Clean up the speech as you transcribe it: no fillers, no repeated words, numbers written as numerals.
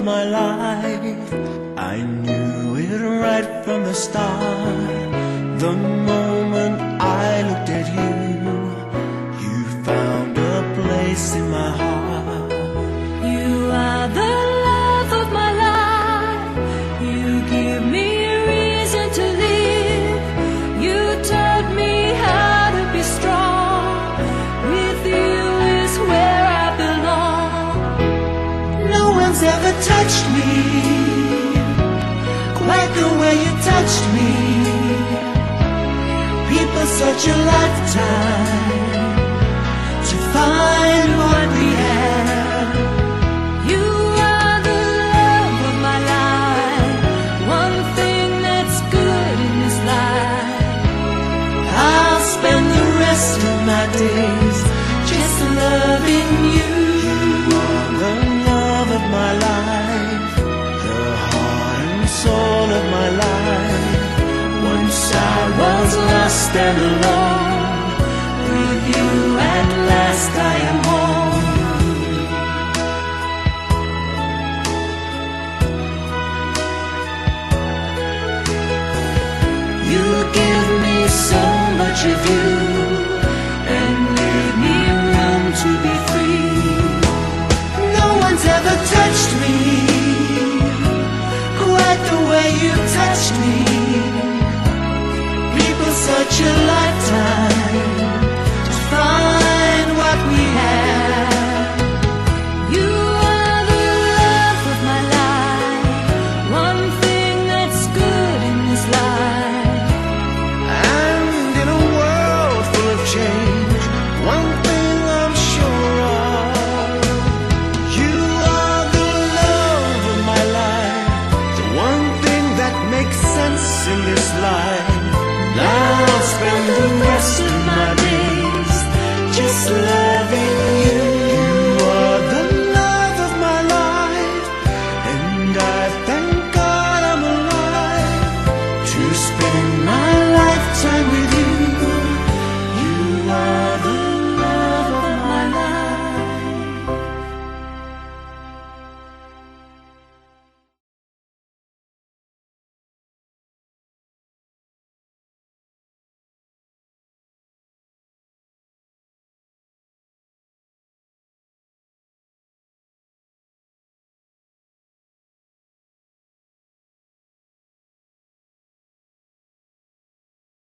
of my life. I knew it right from the start. The moment I looked at you, you found a place in my heart. You are the love of my life. You give me reason to live. You taught me how to be strong. With you is where I belong. No one's ever touched me quite the way you touched me. People search a lifetime to find what we have. You are the love of my life. One thing that's good in this life. I'll spend the rest of my days just loving you. You are the love of my life, the heart and soul of my life. Once I was lost and alone. With you at last I am home. You give me so much of you and leave me room to be free. No one's ever touched me quite the way you touched me. People such a